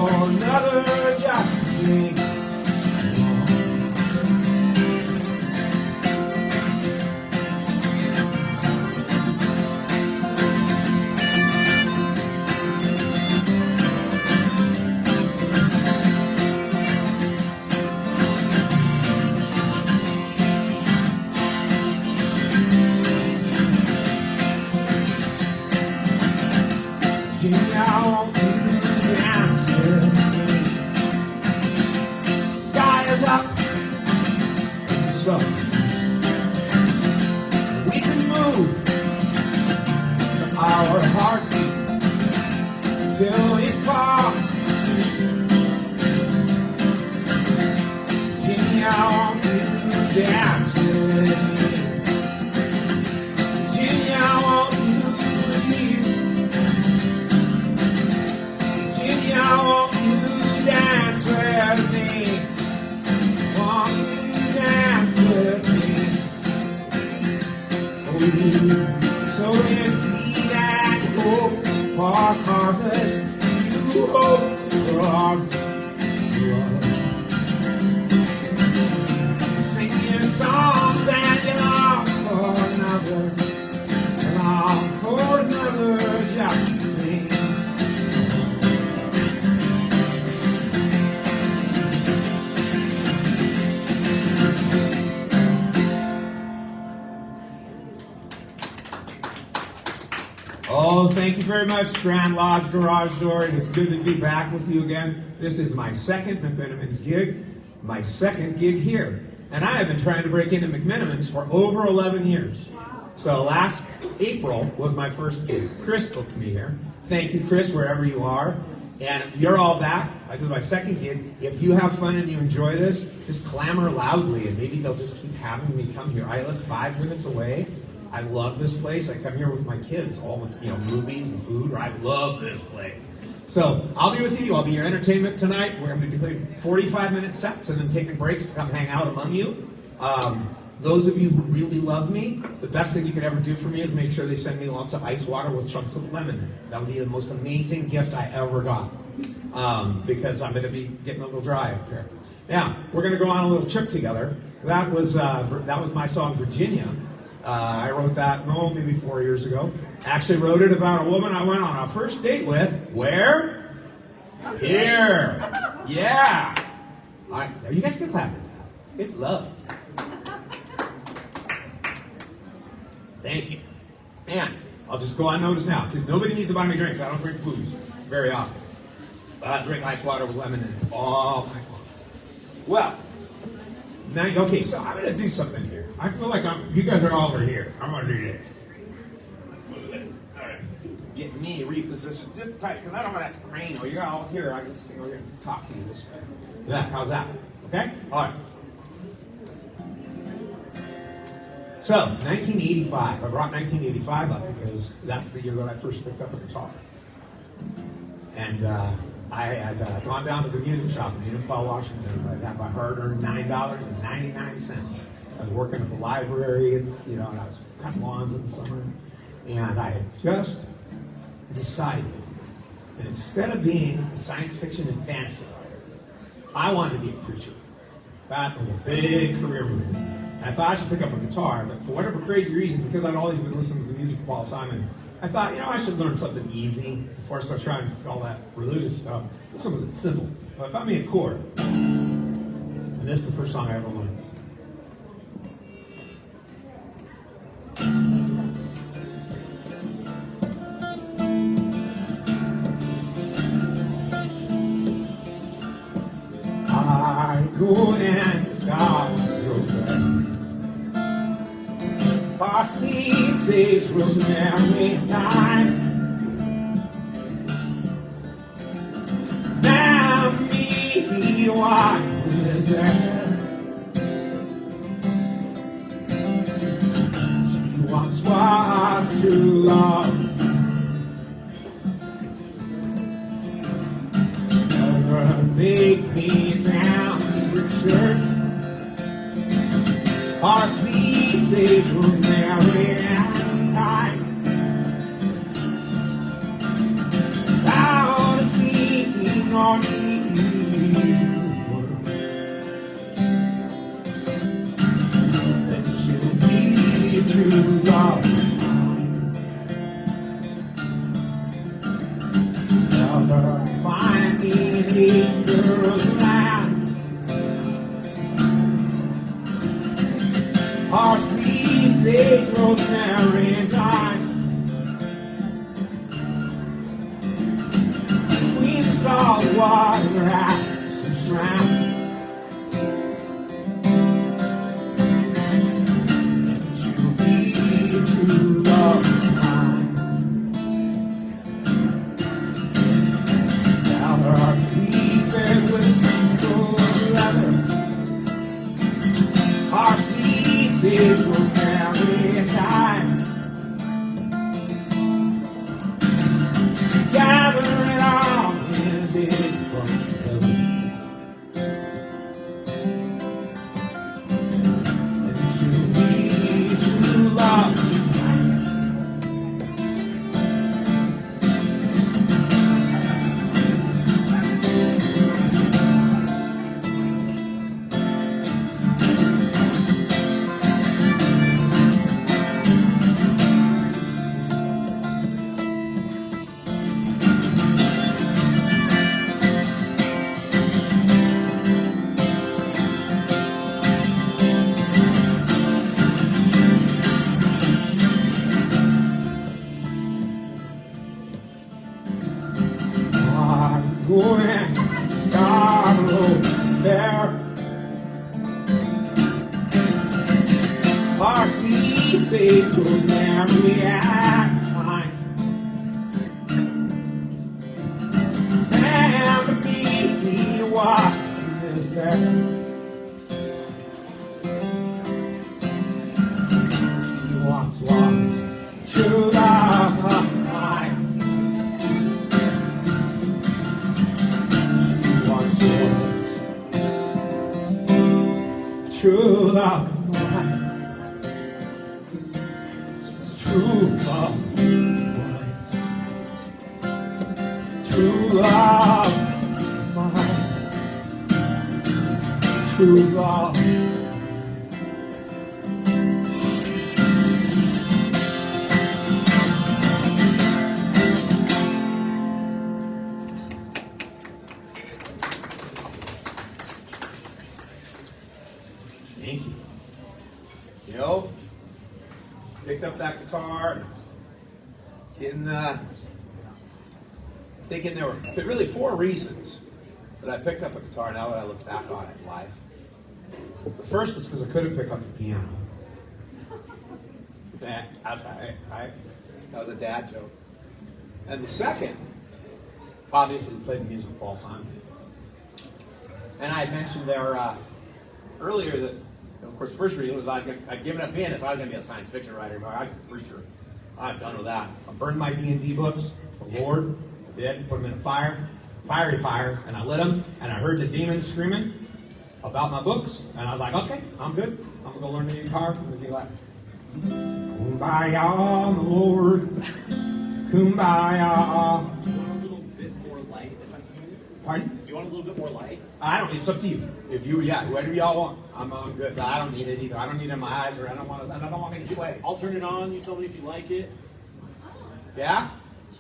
for another just to sing. So we can move our heartbeat till it falls. Jimmy, I want you to dance with me. Jimmy, I want you to leave. Jimmy, I want you to dance with me. Want you to dance with me. Oh, so you see that hope for harvest, you hope for our love. Sing your songs and you long for another, just to sing. Oh, thank you very much, Strand Lodge Garage Door. It is good to be back with you again. This is my second McMenamins gig, my second gig here. And I have been trying to break into McMenamins for over 11 years. So last April was my first gig. Chris booked me here. Thank you, Chris, wherever you are. And you're all back. I did my second gig. If you have fun and you enjoy this, just clamor loudly, and maybe they'll just keep having me come here. I live 5 minutes away. I love this place. I come here with my kids, all with movies and food. I love this place. So I'll be with you. I'll be your entertainment tonight. We're going to be playing 45-minute sets and then taking breaks to come hang out among you. Those of you who really love me, the best thing you could ever do for me is make sure they send me lots of ice water with chunks of lemon in it. That would be the most amazing gift I ever got, because I'm going to be getting a little dry up here. Now, we're going to go on a little trip together. That was my song, Virginia. I wrote that, maybe 4 years ago. Actually wrote it about a woman I went on a first date with. Where? Here. Yeah. All right, you guys can clap it now. It's love. Thank you. And I'll just go on notice now, because nobody needs to buy me drinks. I don't drink booze very often. But I drink ice water with lemon in it all night long. Well, now, okay, so I'm going to do something here. I feel like you guys are all over here. I'm going to do this. All right. Get me repositioned just tight, because I don't want to have to crane. You're all here. I can just over here and talk to you this way. Yeah, how's that? Okay? All right. So, 1985. I brought 1985 up because that's the year that I first picked up a guitar. And I had gone down to the music shop in Unicall, Washington. I got my hard-earned $9.99. I was working at the library, and and I was cutting lawns in the summer. And I had just decided that instead of being a science fiction and fantasy writer, I wanted to be a preacher. That was a big career move. And I thought I should pick up a guitar, but for whatever crazy reason, because I'd always been listening to the music of Paul Simon, I thought, I should learn something easy before I start trying all that religious stuff. Something simple. So I found me a chord. And this is the first song I ever learned. I go and stop parsley, sage, rosemary, thyme. Now me, what is there? She once was true love. Never make me down to church. Parsley, sage, rosemary, and thyme. Down to sleep on water has to drown. You'll be true love mine. Now there are people with simple leather. Our species will carry in time. Gather it all in a big bunch together. And you'll be true love tonight. Going Scarborough Fair. Our species will never be at mine. And the people watching this there. He once was true love of mine. True love mine. True love mine. True love mine. True love. Thank you. You know, picked up that guitar and thinking there were really 4 reasons that I picked up a guitar now that I look back on it in life. The first was because I couldn't pick up the piano. That was a dad joke. And the second, obviously, played the music of Paul Simon. And I had mentioned there earlier that, of course, the first reason was I'd given up pianist. I was going to be a science fiction writer, but I'm a preacher. I'm done with that. I burned my D&D books, the Lord. I did, put them in a fiery fire, and I lit them, and I heard the demons screaming about my books, and I was like, okay, I'm good. I'm going to go learn the guitar. I'm going to be like, Kumbaya, my Lord. Kumbaya. Do you want a little bit more light if I'm hearing you? Pardon? Do you want a little bit more light? I don't. It's up to you. If you, whatever y'all want. I'm good. I don't need it either. I don't need it in my eyes, or I don't want me to sweat. I'll turn it on. You tell me if you like it. Yeah?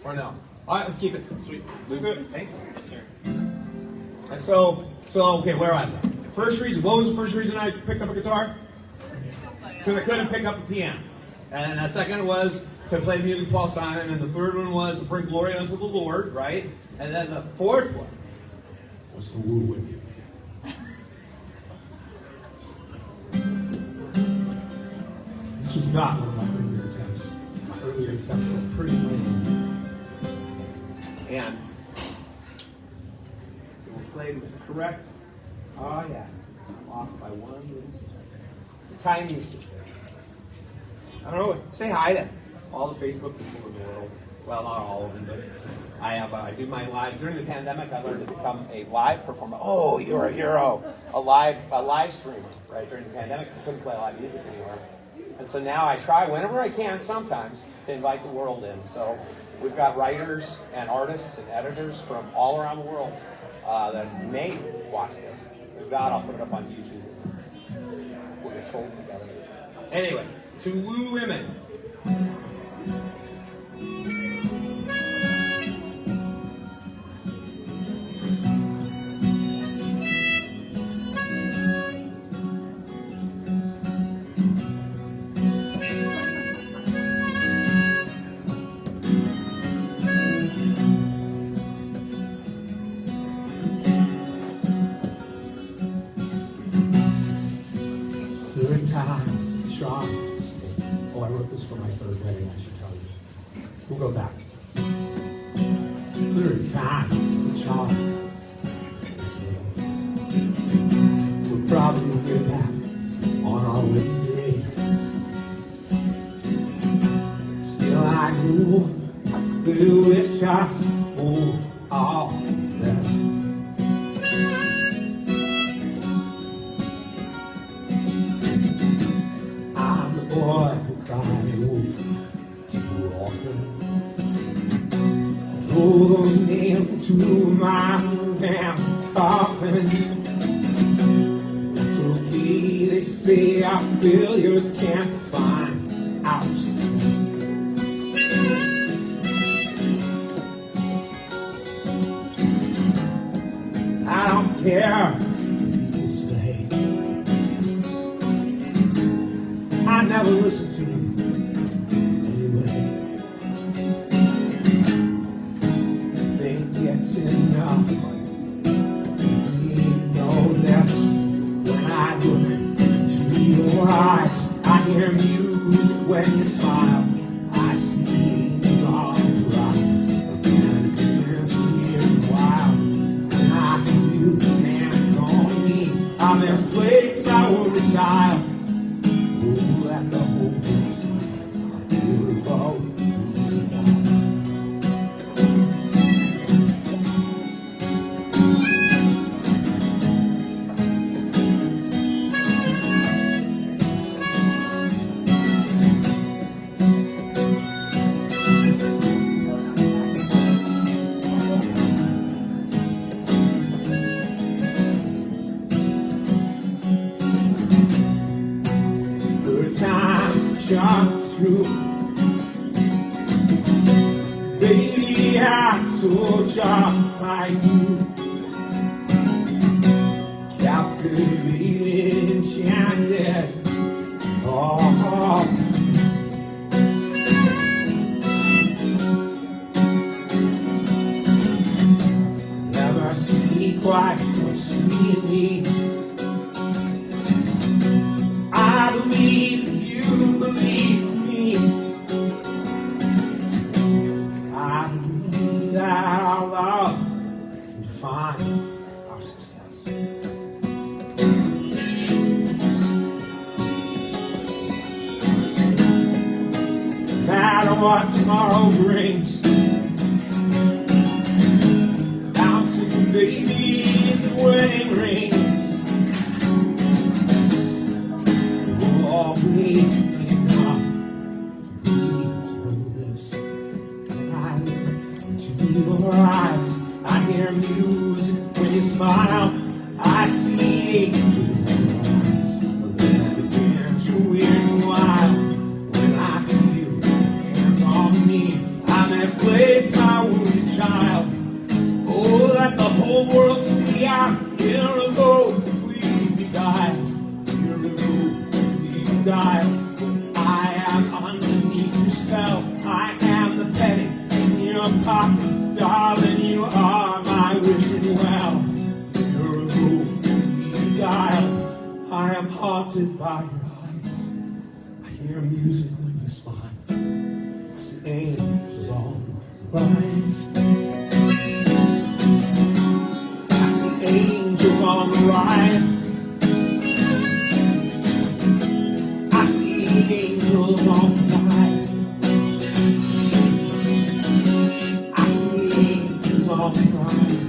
Or no? All right, let's keep it. Sweet. Move it. Thanks. Yes, sir. And so okay, where was I? First reason. What was the first reason I picked up a guitar? Because I couldn't pick up a piano. And the second was to play the music of Paul Simon, and the third one was to bring glory unto the Lord, right? And then the fourth one was to woo with you. This was not one of my earlier attempts. My earlier attempts were pretty lame. And it was played with the correct. Oh yeah, I'm off by one little step. The tiniest of things. I don't know. Say hi to all the Facebook people in the world. Well, not all of them, but I do my lives during the pandemic. I learned to become a live performer. Oh, you're a hero! A live streamer, right? During the pandemic, I couldn't play live music anywhere, and so now I try whenever I can, sometimes, to invite the world in. So we've got writers and artists and editors from all around the world that may watch this. If not, I'll put it up on YouTube. We'll get trolled together. Anyway, to woo women. We'll go back. 30 times the charm. We'll probably get back on our way. Still I know I could wish I spoke all that. I'm the boy who cried wolf too often. Drove those nails into my damn coffin. It's okay, they say our failures can't find our success. I don't care who say. I never listen to them anyway. Think it's enough. You know that's when I look into your eyes. I hear music when you smile. I see you on the rise. Again, it's weird and wild. When I feel you hand on me, I misplace my worried child. Oh, at the whole place, I'm beautiful. Shot through. Baby, I'm so sharp like you. Captivated, enchanted. Oh, never see quite what you see in me. I believe you believe me. I believe that our love can define our success. No matter what tomorrow brings, bouncing babies and wedding rings. Always enough for me to know this. When I look into your eyes, I hear music when you smile. I see angels in your eyes. But then again, you're weird and wild. When I feel your hands on me, I misplace my wounded child. Oh, let the whole world see I'm here alone. Please be guided. I am underneath your spell. I am the penny in your pocket. Darling, you are my wishing well. You're a rose, dial. I am haunted by your eyes. I hear music when you smile. I see angels on the rise. I see angels on the rise. Angels on the rise. I see angels on the rise.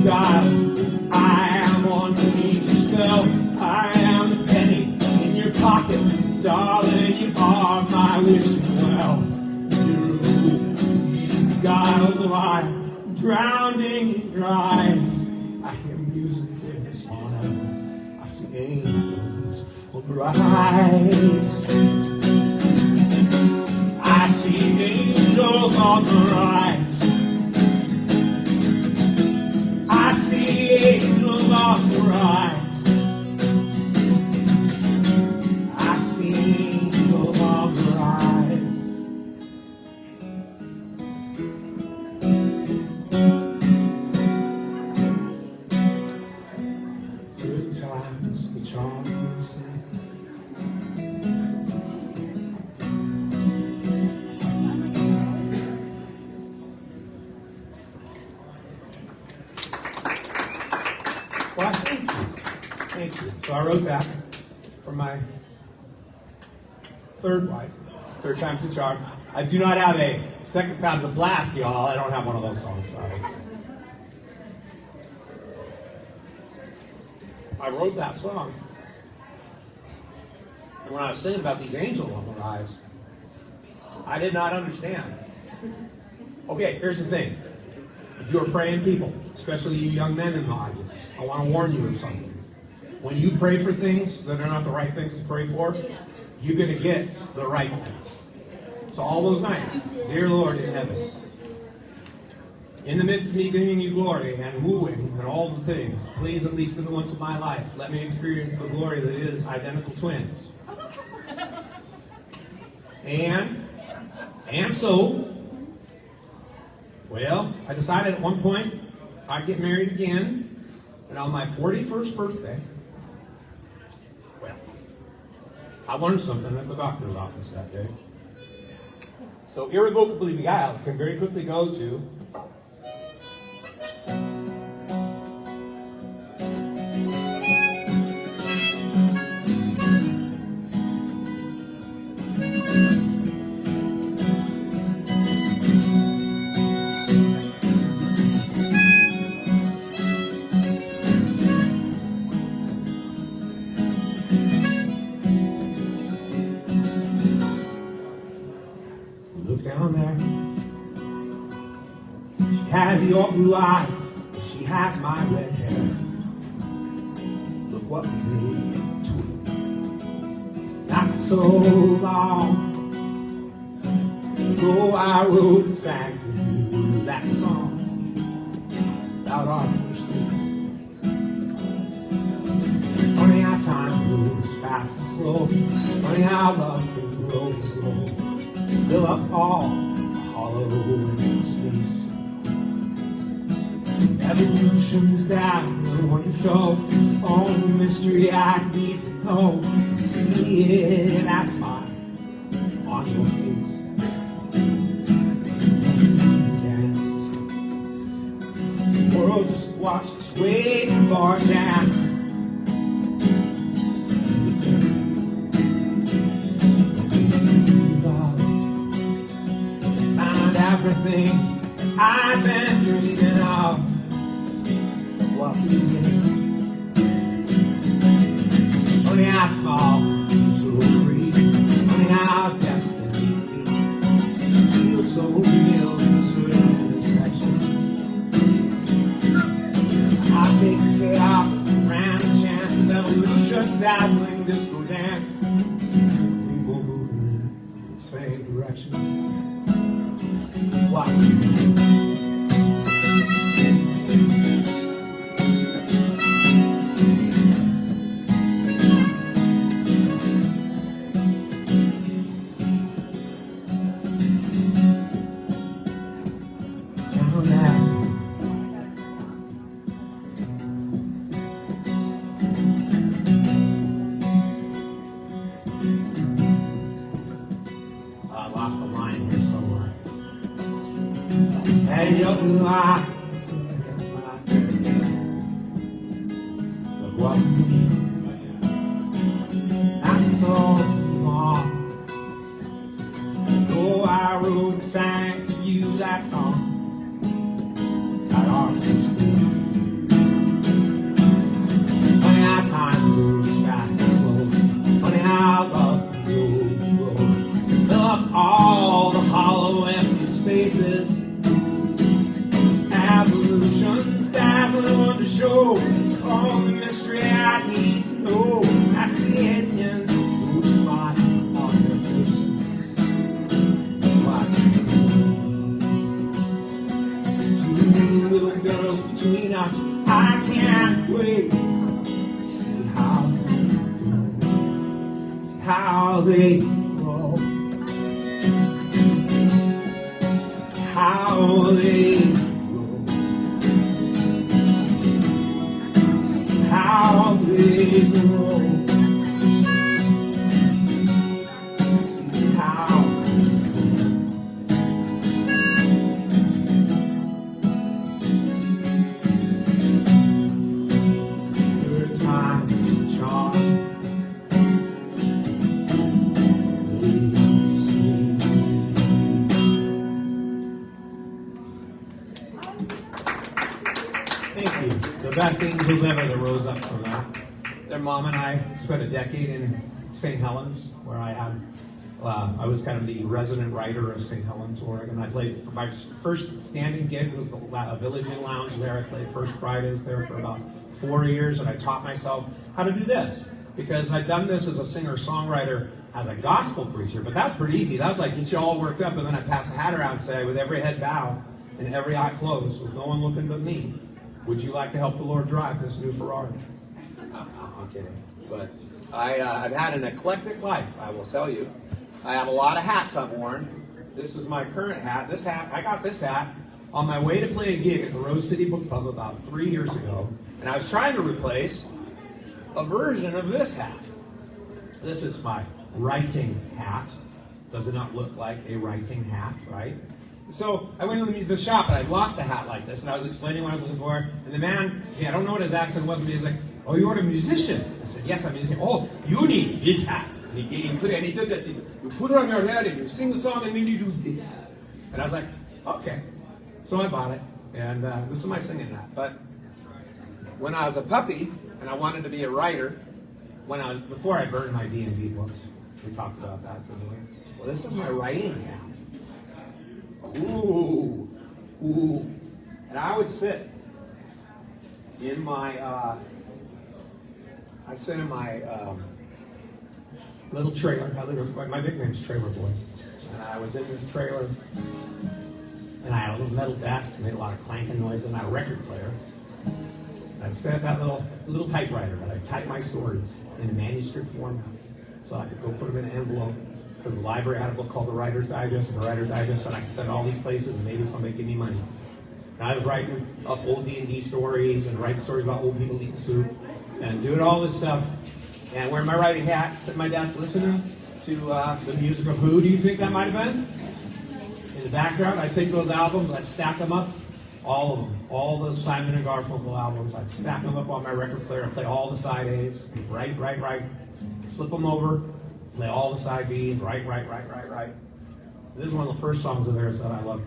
God, I am underneath your spell. I am the penny in your pocket. Darling, you are my wishing well. You're the God of the light. Drowning in your eyes, I hear music in your smile. I see angels on the rise. I see angels on the rise. I see angels on the rise. I see angels on the rise. Good times So I wrote that for my third wife. Third time's the charm. I do not have a second time's a blast, y'all. I don't have one of those songs, sorry. I wrote that song. And when I was singing about these angels on the rise, I did not understand. Okay, here's the thing. If you're praying people, especially you young men in the audience, I want to warn you of something. When you pray for things that are not the right things to pray for, you're going to get the right things. So all those nights, dear Lord in heaven, in the midst of me giving you glory and wooing and all the things, please, at least in the once of my life, let me experience the glory that is identical twins. And so, well, I decided at one point I'd get married again, and on my 41st birthday, well, I learned something at the doctor's office that day. So irrevocably beguiled can very quickly go to look down there. She has your blue eyes, she has my red hair. Look what we made to it. Not so long ago I wrote and sang for you that song about our first date. It's funny how time moves fast and slow. It's funny how love can grow and grow. Fill up all hollow in space. Evolution's down, I want to show its own mystery I need to know. See it, that smile on your face. Danced. The world just watched us waiting for a chance. Everything I've been dreaming of, what we did. Funny how small, so free. Funny how destiny feels so real in certain intersections. I take the chaos, random chance of evolution's dazzling disco dance. People moving in the same direction. Wow. I lost the line here somewhere. And your blue eyes, but what we not so long ago I wrote and sang for you that song. Got our first date. Funny how time moves fast and slow. Funny how love can grow. Fill up all the hollow empty spaces. Evolution's dazzling wonder show. It's all the mystery I need to know. I see it in the spot on their faces. Two little girls between us. I can't wait. See how they grow. See how they how they grow. See how third time best angels ever that rose up from that. Their mom and I spent a decade in St. Helens, where I was kind of the resident writer of St. Helens, Oregon. I played for my first standing gig was a Village Inn Lounge there. I played First Fridays there for about 4 years, and I taught myself how to do this because I'd done this as a singer-songwriter, as a gospel preacher, but that's pretty easy. That was like get you all worked up, and then I'd pass a hat around and say, with every head bowed and every eye closed, with no one looking but me, would you like to help the Lord drive this new Ferrari? I'm kidding, but I've had an eclectic life, I will tell you. I have a lot of hats I've worn. This is my current hat. This hat, I got this hat on my way to play a gig at the Rose City Book Club about 3 years ago, and I was trying to replace a version of this hat. This is my writing hat. Does it not look like a writing hat, right? So I went to the shop and I lost a hat like this, and I was explaining what I was looking for, and the man, I don't know what his accent was, but he was like, "Oh, you're a musician?" I said, "Yes, I'm a musician." "Oh, you need this hat." And he did this. He said, "You put it on your head and you sing the song and then you do this." And I was like, "Okay." So I bought it, and this is my singing hat. But when I was a puppy and I wanted to be a writer, before I burned my D&D books, we talked about that. Well, this is my writing hat. Ooh. And I would sit in my, little trailer. My nickname's Trailer Boy. And I was in this trailer, and I had a little metal desk, made a lot of clanking noise, and I had a record player. I'd sit at that little typewriter, and I'd type my stories in a manuscript format, so I could go put them in an envelope. Because the library had a book called The Writer's Digest, and I could send all these places, and maybe somebody give me money. And I was writing up old D&D stories, and writing stories about old people eating soup, and doing all this stuff, and wearing my writing hat, sitting at my desk, listening to the music of who do you think that might have been? In the background, I'd take those albums, I'd stack them up, all of them, all those Simon and Garfunkel albums, I'd stack them up on my record player, I'd play all the side A's, right, flip them over, play all the side B's, right. This is one of the first songs of theirs that I loved.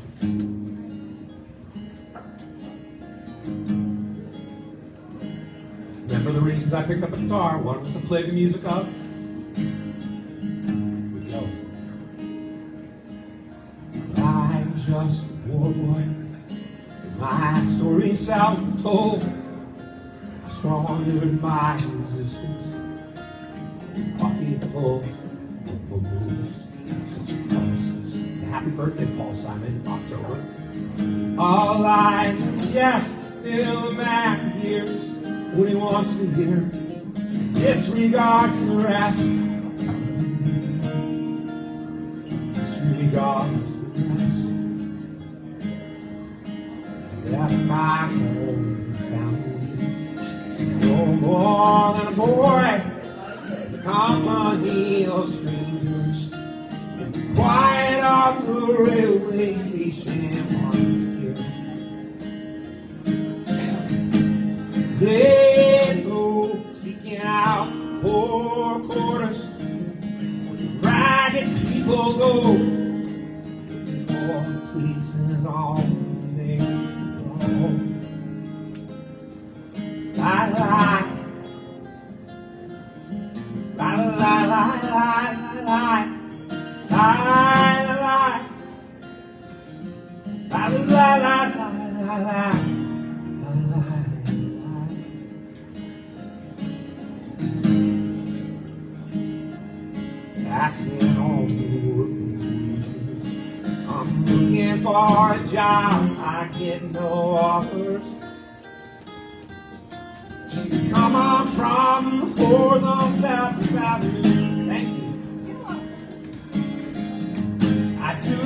Remember the reasons I picked up a guitar? One was to play the music of. Here we go. I'm just a poor boy. My story self-told. I squandered my resistance. Pocket full of booze. Such a crisis. Happy birthday, Paul Simon, October. All lies and jest, still a man hears what he wants to hear. Disregard to the rest. Disregard to the rest. Left my home family. No more than a boy. The company of strangers. The quiet of the railway station on his ear. They go seeking out poor quarters. Ragged people go for places on their own. La la la la la la la la. Asking all the workers, I'm looking for a job, I get no offers. Just come on from the whores on South Avenue. Thank you. I do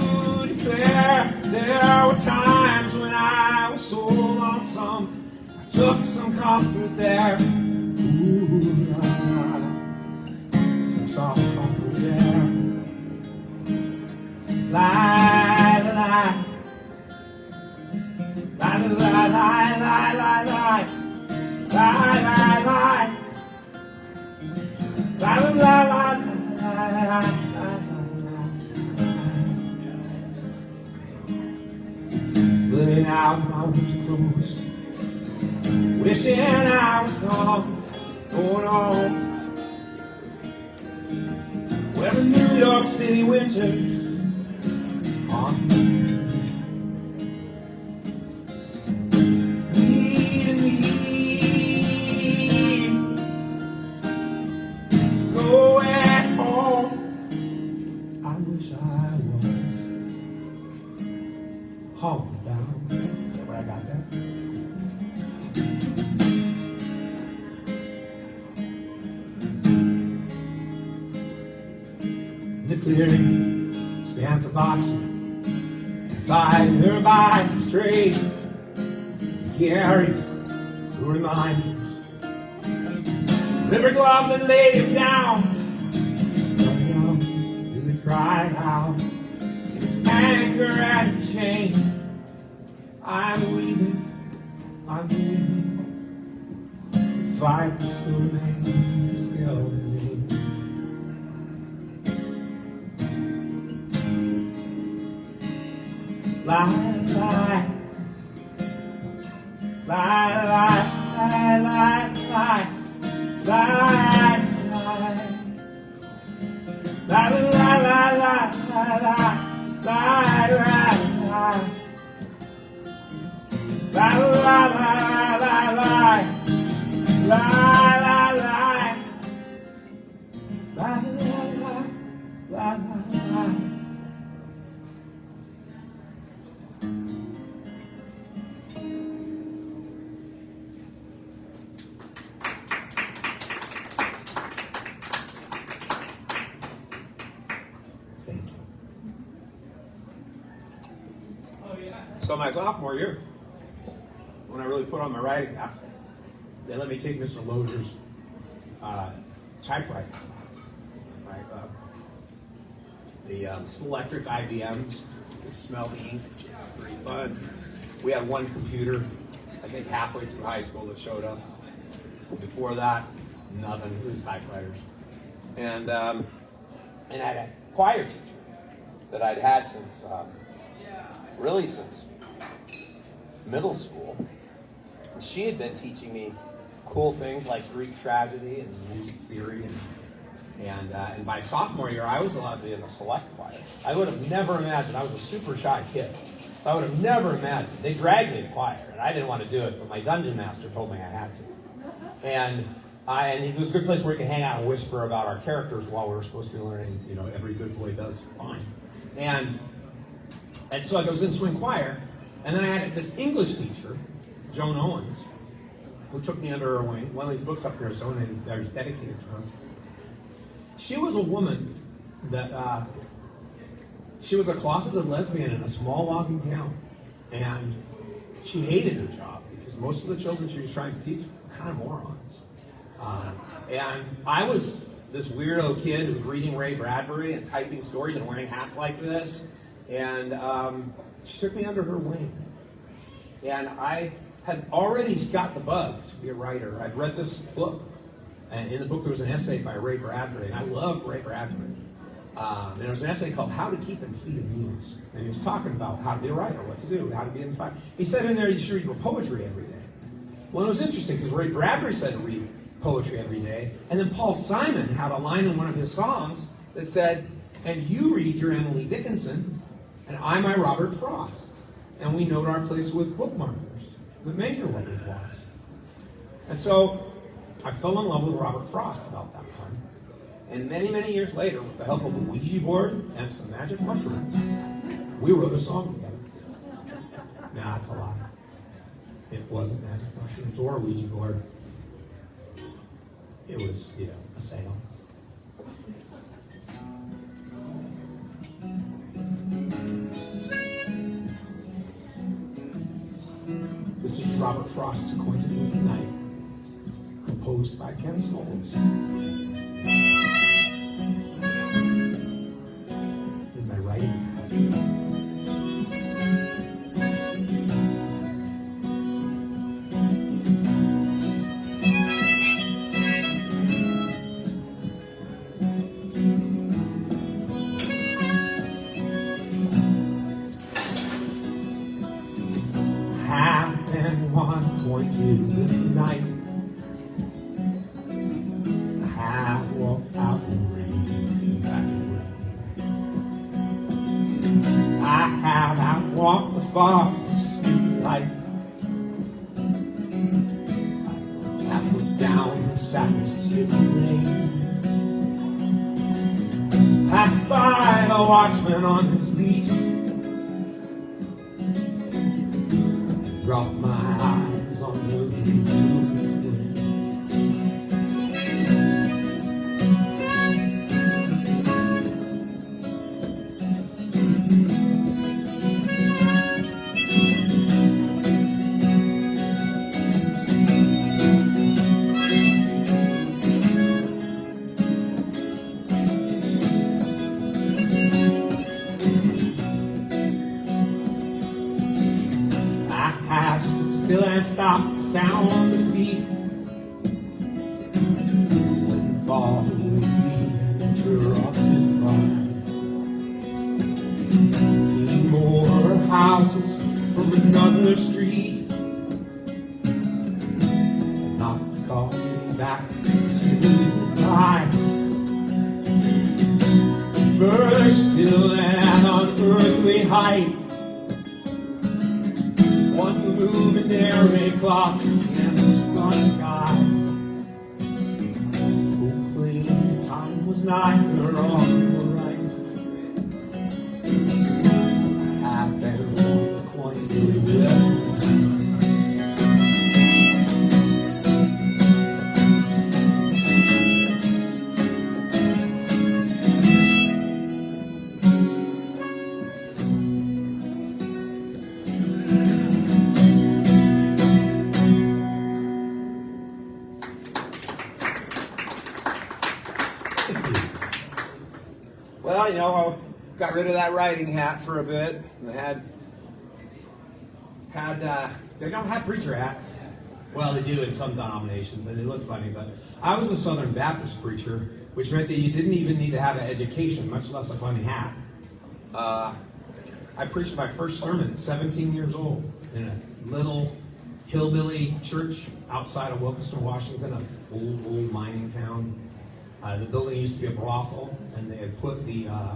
declare there were times when I was so lonesome, I took some comfort there. Ooh, took some comfort there. Lie, lie, lie, lie, lie, lie, lie, lie, lie, lie, lie, lie, lie, lie, laying out my winter clothes, wishing I was gone, going on. Well, the New York City winters on me and me. Go at home. I wish I was homebound. Is that where I got that? In the clearing stands a boxer and fighter by the street. He carries the reminders. Liver glove and laid him down. Young really cried out in his anger and his shame. I'm weeping, I'm weeping. The fight still remains still remains. Lie, lie, lie, lie, lie, lie, lie, lie, lie, lie, lie, lie, So my sophomore year, when I really put on my writing cap, they let me take Mr. Loder's typewriter, right? The electric IBMs, you smell the ink, pretty fun. We had one computer, I think halfway through high school that showed up. Before that, nothing, it was typewriters. And I had a choir teacher that I'd had since, really since middle school. And she had been teaching me cool things like Greek tragedy and music theory. And by sophomore year, I was allowed to be in the select choir. I would have never imagined, I was a super shy kid. I would have never imagined. They dragged me to choir, and I didn't want to do it, but my dungeon master told me I had to. And it was a good place where we could hang out and whisper about our characters while we were supposed to be learning, every good boy does fine. And so I was in swing choir, and then I had this English teacher, Joan Owens, who took me under her wing. One of these books up here is donated, that was dedicated to her. She was a woman that, she was a closeted lesbian in a small logging town. And she hated her job because most of the children she was trying to teach were kind of morons. And I was this weirdo kid who was reading Ray Bradbury and typing stories and wearing hats like this. And she took me under her wing. And I had already got the bug to be a writer. I'd read this book. And in the book there was an essay by Ray Bradbury. And I love Ray Bradbury. And there was an essay called How to Keep and Feed a Muse. And he was talking about how to be a writer, what to do, how to be inspired. He said in there you should read your poetry every day. Well, it was interesting because Ray Bradbury said to read poetry every day. And then Paul Simon had a line in one of his songs that said, and you read your Emily Dickinson, and I my Robert Frost. And we note our place with bookmarkers that measure what we've lost. And so I fell in love with Robert Frost about that time. And many, many years later, with the help of a Ouija board and some magic mushrooms, we wrote a song together. Nah, it's a lie. It wasn't magic mushrooms or a Ouija board. It was, a seance. This is Robert Frost's Acquainted with the Night, composed by Ken Scholes. In my writing. Happened 1.2 midnight. far sleep light. I looked down the sad Mississippi lane. Passed by the watchman on his beat. Dropped my eyes on the view to his way. Still and stopped, sound on the feet. When far away, interrupted by more houses from another street. Not calling back to say goodbye. First, still an unearthly height. One luminary clock against the sky. Proclaiming time was neither wrong nor right. I had better walk the coin to the Well, you know, I got rid of that writing hat for a bit. And they don't have preacher hats. Well, they do in some denominations, and they look funny. But I was a Southern Baptist preacher, which meant that you didn't even need to have an education, much less a funny hat. I preached my first sermon at 17 years old in a little hillbilly church outside of Wilkeston, Washington, an old mining town. The building used to be a brothel, and they had put the, I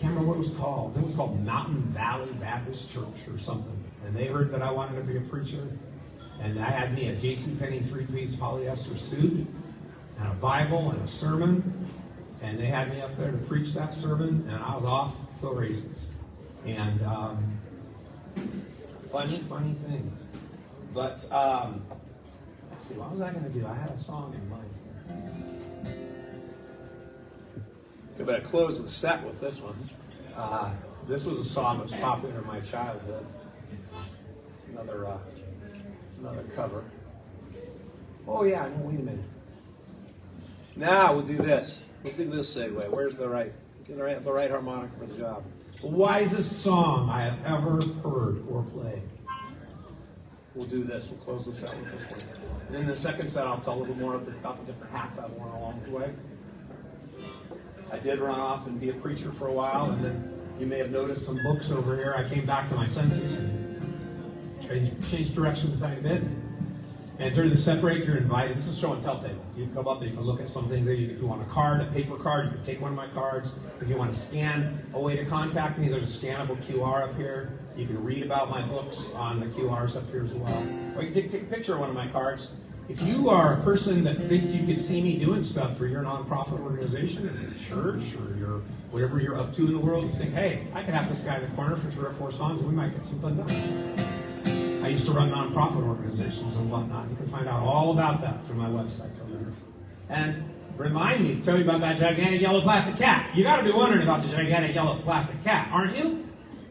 can't remember what it was called. I think it was called Mountain Valley Baptist Church or something. And they heard that I wanted to be a preacher. And they had me a JCPenney 3-piece polyester suit, and a Bible, and a sermon. And they had me up there to preach that sermon, and I was off to the races. And funny things. But, let's see, what was I going to do? I had a song in mind. I better close the set with this one. This was a song that was popular in my childhood. It's another cover. Oh yeah, no, wait a minute. Now we'll do this. We'll do this segue. Where's the right harmonic for the job? The wisest song I have ever heard or played. We'll do this. We'll close the set with this one. And then the second set, I'll tell a little more about the different hats I've worn along the way. I did run off and be a preacher for a while, and then you may have noticed some books over here. I came back to my senses and changed direction a tiny bit. And during the set break, you're invited. This is a show and tell table. You can come up and you can look at some things. If you want a card, a paper card, you can take one of my cards. If you want to scan a way to contact me, there's a scannable QR up here. You can read about my books on the QRs up here as well. Or you can take a picture of one of my cards. If you are a person that thinks you could see me doing stuff for your nonprofit organization, or your church, or your whatever you're up to in the world, you think, hey, I could have this guy in the corner for 3 or 4 songs, and we might get something done. I used to run nonprofit organizations and whatnot. You can find out all about that from my websites over there. And remind me, tell you about that gigantic yellow plastic cat. You got to be wondering about the gigantic yellow plastic cat, aren't you?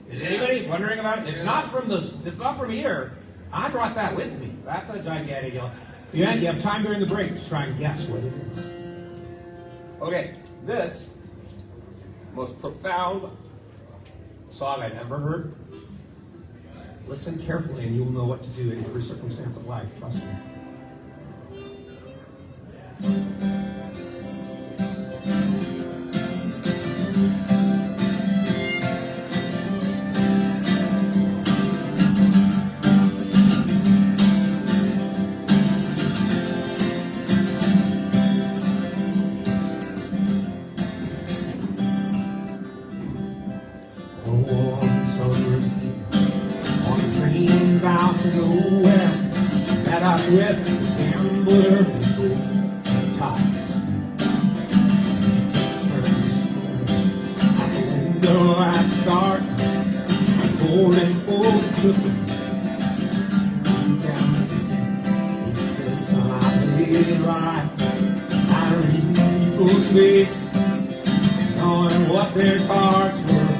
Is anybody wondering about it? It's not from here. I brought that with me. That's a gigantic yellow. You have time during the break to try and guess what it is. Okay, this most profound song I've ever heard. Listen carefully and you'll know what to do in every circumstance of life. Trust me. A warm summer's day, nowhere. Met up with the gambler who ties. At the window at dark, I'm holding old cooking. He said, son, I played it right. I read people's face, knowing what their cards were.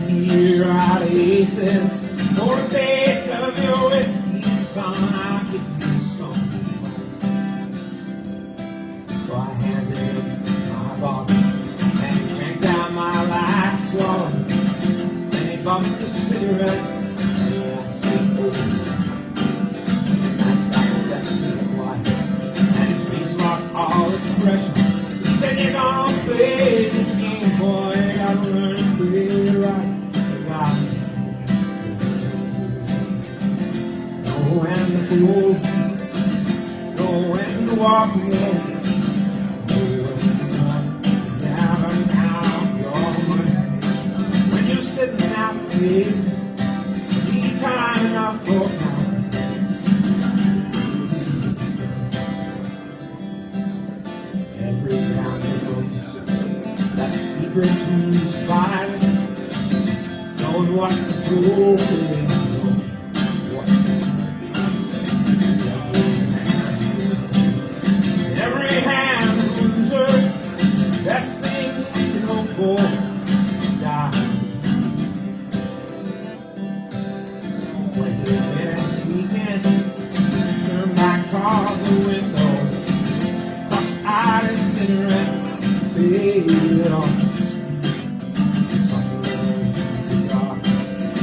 Here are the aces, for a taste of your whiskey, son, I'll give you some advice. So I handed him my bottle, and he drank down my last swallow. Then he bumped the cigarette, and he asked me for it. And I got that quiet, and his face lost all expression. He said, you're gonna play this game, boy, you gotta learn to play it right. Know when to fool, know when to walk away. Know never count your money. When you're sitting out there, need time enough for now. Every round you know, that secret who's fighting. Knowing what to do, every hand loser, best thing we can hope for is to die. When you next weekend, turn back towards the window, push out a cigarette, fade it off.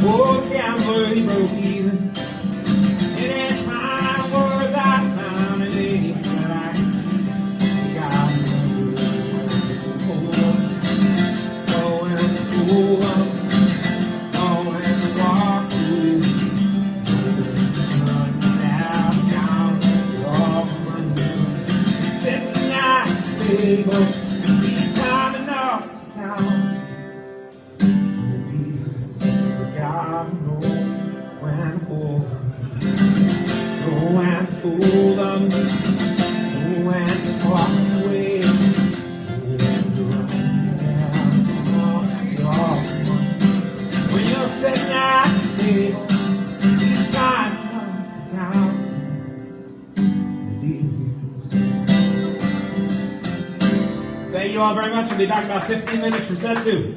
Oh, gambler, he broke even. It ain't my words I found, it ain't that I got no hold on. Oh, and fool up. Oh, and walk away. Run down, walk, run down. Sitting at the table, need time enough to count. God knows when to hold them, know when to fool them, know when to walk away, when to run down, when you're sitting at the table, need time enough to count the deals. Thank you all very much. We'll be back about 15 minutes for set 2.